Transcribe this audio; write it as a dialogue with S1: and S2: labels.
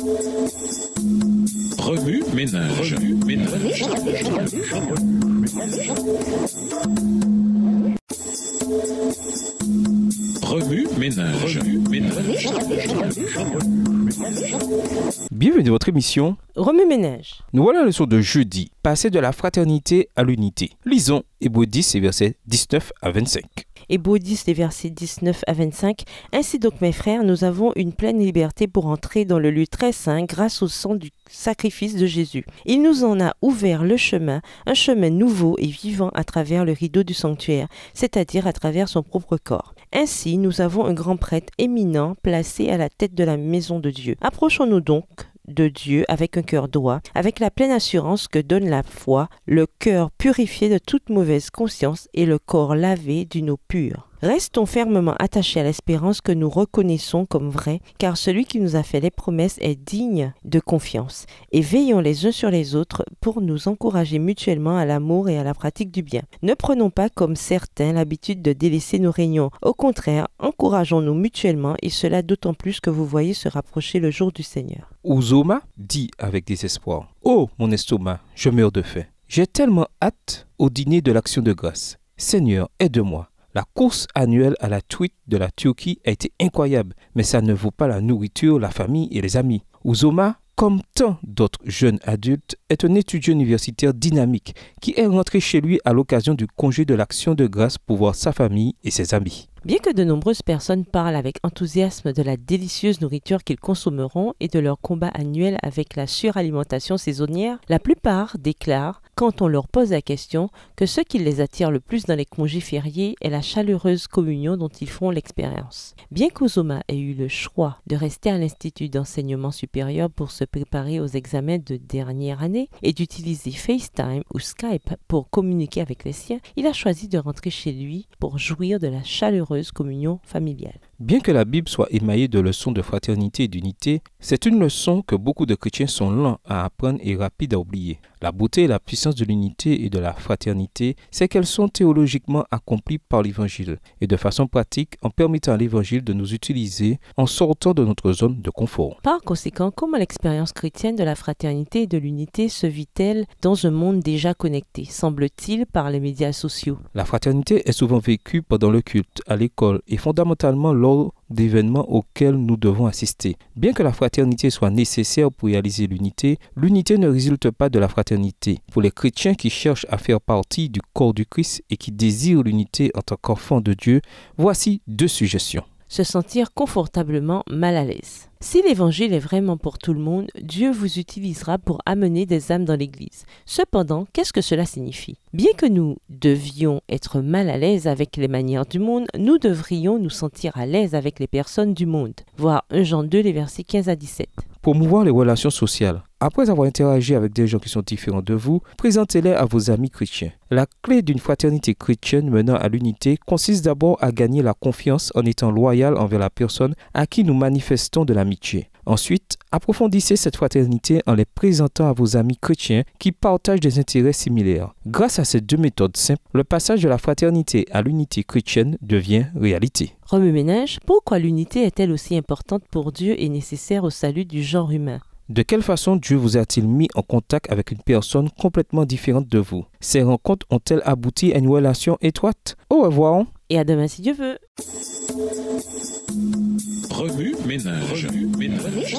S1: Remue ménage. Remue ménage.
S2: Bienvenue dans votre émission
S3: Remue ménage.
S2: Nous voilà à la leçon de jeudi, passer de la fraternité à l'unité. Lisons Hébreux 10 et versets 19 à 25.
S3: Hébreux 10, les versets 19 à 25. Ainsi donc, mes frères, nous avons une pleine liberté pour entrer dans le lieu très saint grâce au sang du sacrifice de Jésus. Il nous en a ouvert le chemin, un chemin nouveau et vivant à travers le rideau du sanctuaire, c'est-à-dire à travers son propre corps. Ainsi, nous avons un grand prêtre éminent placé à la tête de la maison de Dieu. Approchons-nous donc de Dieu avec un cœur droit, avec la pleine assurance que donne la foi, le cœur purifié de toute mauvaise conscience et le corps lavé d'une eau pure. Restons fermement attachés à l'espérance que nous reconnaissons comme vraie, car celui qui nous a fait les promesses est digne de confiance. Et veillons les uns sur les autres pour nous encourager mutuellement à l'amour et à la pratique du bien. Ne prenons pas comme certains l'habitude de délaisser nos réunions. Au contraire, encourageons-nous mutuellement et cela d'autant plus que vous voyez se rapprocher le jour du Seigneur.
S2: Uzoma dit avec désespoir: Oh, mon estomac, je meurs de faim. J'ai tellement hâte au dîner de l'Action de grâce. Seigneur, aide-moi. La course annuelle à la truite de la Turquie a été incroyable, mais ça ne vaut pas la nourriture, la famille et les amis. Uzoma, comme tant d'autres jeunes adultes, est un étudiant universitaire dynamique qui est rentré chez lui à l'occasion du congé de l'Action de grâce pour voir sa famille et ses amis.
S3: Bien que de nombreuses personnes parlent avec enthousiasme de la délicieuse nourriture qu'ils consommeront et de leur combat annuel avec la suralimentation saisonnière, la plupart déclarent, quand on leur pose la question, que ce qui les attire le plus dans les congés fériés est la chaleureuse communion dont ils font l'expérience. Bien qu'Uzoma ait eu le choix de rester à l'Institut d'enseignement supérieur pour se préparer aux examens de dernière année et d'utiliser FaceTime ou Skype pour communiquer avec les siens, il a choisi de rentrer chez lui pour jouir de la chaleureuse communion familiale.
S2: Bien que la Bible soit émaillée de leçons de fraternité et d'unité, c'est une leçon que beaucoup de chrétiens sont lents à apprendre et rapides à oublier. La beauté et la puissance de l'unité et de la fraternité, c'est qu'elles sont théologiquement accomplies par l'Évangile et de façon pratique en permettant à l'Évangile de nous utiliser en sortant de notre zone de confort.
S3: Par conséquent, comment l'expérience chrétienne de la fraternité et de l'unité se vit-elle dans un monde déjà connecté, semble-t-il, par les médias sociaux?
S2: La fraternité est souvent vécue pendant le culte, à l'école et fondamentalement lors d'événements auxquels nous devons assister. Bien que la fraternité soit nécessaire pour réaliser l'unité, l'unité ne résulte pas de la fraternité. Pour les chrétiens qui cherchent à faire partie du corps du Christ et qui désirent l'unité en tant qu'enfants de Dieu, voici 2 suggestions.
S3: Se sentir confortablement mal à l'aise. Si l'évangile est vraiment pour tout le monde, Dieu vous utilisera pour amener des âmes dans l'église. Cependant, qu'est-ce que cela signifie? Bien que nous devions être mal à l'aise avec les manières du monde, nous devrions nous sentir à l'aise avec les personnes du monde. Voir 1 Jean 2, les versets 15 à 17.
S2: Promouvoir les relations sociales. Après avoir interagi avec des gens qui sont différents de vous, présentez-les à vos amis chrétiens. La clé d'une fraternité chrétienne menant à l'unité consiste d'abord à gagner la confiance en étant loyal envers la personne à qui nous manifestons de l'amitié. Ensuite, approfondissez cette fraternité en les présentant à vos amis chrétiens qui partagent des intérêts similaires. Grâce à ces 2 méthodes simples, le passage de la fraternité à l'unité chrétienne devient réalité.
S3: Remue ménage, pourquoi l'unité est-elle aussi importante pour Dieu et nécessaire au salut du genre humain?
S2: De quelle façon Dieu vous a-t-il mis en contact avec une personne complètement différente de vous? Ces rencontres ont-elles abouti à une relation étroite? Au revoir.
S3: Et à demain si Dieu veut.
S1: Remue ménage. Remue ménage.